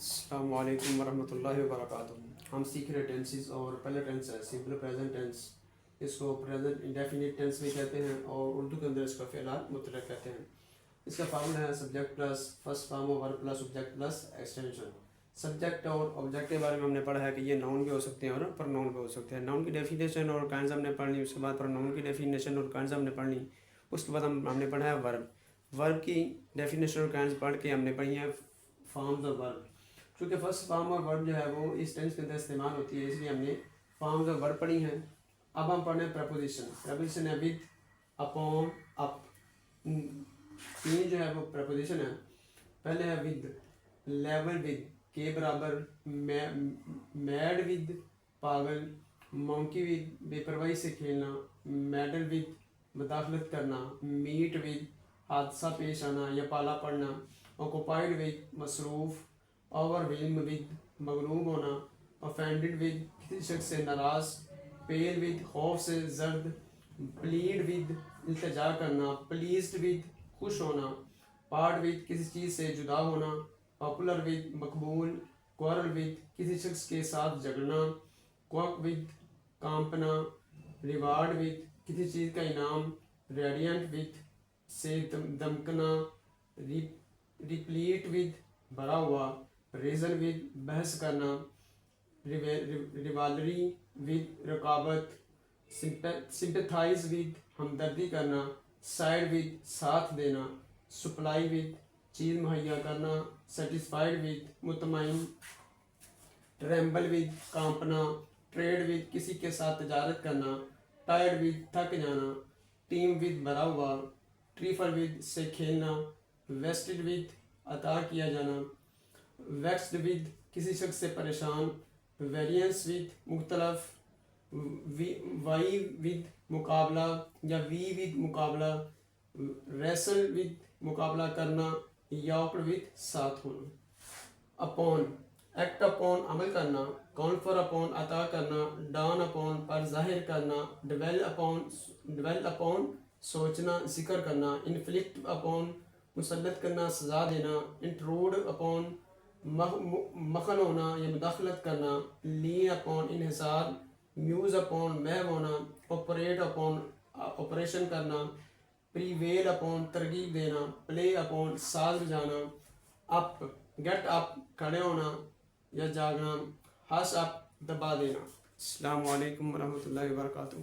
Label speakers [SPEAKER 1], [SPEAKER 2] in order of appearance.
[SPEAKER 1] السلام علیکم ورحمۃ اللہ وبرکاتہ۔ ہم سیکھ رہے ٹینسز اور پہلا ٹینس ہے سمپل پریزنٹ ٹینس، اس کو پریزنٹ انڈیفینٹ ٹینس بھی کہتے ہیں اور اردو کے اندر اس کو فعلات مطلق کہتے ہیں۔ اس کا فارمولا ہے subject plus first form of verb plus object plus extension. Subject اور آبجیکٹ کے بارے میں ہم نے پڑھا ہے کہ یہ ناؤن بھی ہو سکتے ہیں اور پر ناؤن بھی ہو سکتے ہیں۔ ناؤن کی ڈیفینیشن اور کائنز ہم نے پڑھ لی، اس کے بعد پر ناؤن کی ڈیفینیشن اور کائنز ہم نے پڑھ لی، اس کے بعد ہم نے پڑھا ہے ورب کی ڈیفینیشن اور کائنز پڑھ کے ہم نے پڑھی ہے فارمز اور ورب۔ چونکہ فرسٹ فارم اور ورب جو ہے وہ اس ٹینس کے اندر استعمال ہوتی ہے، اس لیے ہم نے فارمز اور ورب پڑھی ہیں۔ اب ہم پڑھ رہے ہیں پریپوزیشن۔ پریپوزیشن ہے ود، اپون، اپ، تین جو ہے وہ پریپوزیشن ہے۔ پہلے ہے ود، لیول ود کے برابر، میڈ ود پاگل، مونکی ود بے پرواہی سے کھیلنا، میڈل ود مداخلت کرنا، میٹ ود حادثہ پیش آنا یا پالا پڑنا، آکوپائڈ ود مصروف، اوور ویلم ود مغلوب ہونا، offended ود کسی شخص سے ناراض، پیل ود خوف سے زرد، پلیڈ ود التجا کرنا، پلیزڈ ود خوش ہونا، پارٹ ود کسی چیز سے جدا ہونا، پاپولر ود مقبول، کوارل ود کسی شخص کے ساتھ جھگڑنا، کوک ود کانپنا، ریوارڈ ود کسی چیز کا انعام، ریڈینٹ ود سے دمکنا، ریپلیٹ ود بھرا ہوا، ریزن ود بحث کرنا، ریوالری ود رقابت، سمپیتھائز ود ہمدردی کرنا، سائڈ ود ساتھ دینا، سپلائی ود چیز مہیا کرنا، سیٹسفائیڈ ود مطمئن، ٹریمبل ود کانپنا، ٹریڈ ود کسی کے ساتھ تجارت کرنا، ٹائرڈ ود تھک جانا، ٹیم ود بھرا ہوا، ٹریفل ود سے کھیلنا، ویسٹڈ ود عطا کیا جانا، ویکسڈ ود کسی شخص سے پریشان، ویریئنس ود مختلف، وائی ود مقابلہ یا وی ود مقابلہ، ریسل ود مقابلہ کرنا، یاکڈ ود ساتھ ہونا۔ اپون ایکٹ اپون عمل کرنا، کانفر اپون عطا کرنا، ڈان اپون پر ظاہر کرنا، ڈویل اپون سوچنا ذکر کرنا، انفلکٹ اپون مسلط کرنا سزا دینا، انٹروڈ اپون مخل ہونا یا مداخلت کرنا، لین اپون انحصار، میوز اپون محو ہونا، آپریٹ اپون آپریشن کرنا، پریویل اپون ترغیب دینا، پلے اپون ساز بجانا، اپ گیٹ اپ کھڑے ہونا یا جاگنا، ہس اپ دبا دینا۔ السلام علیکم ورحمۃ اللہ وبرکاتہ۔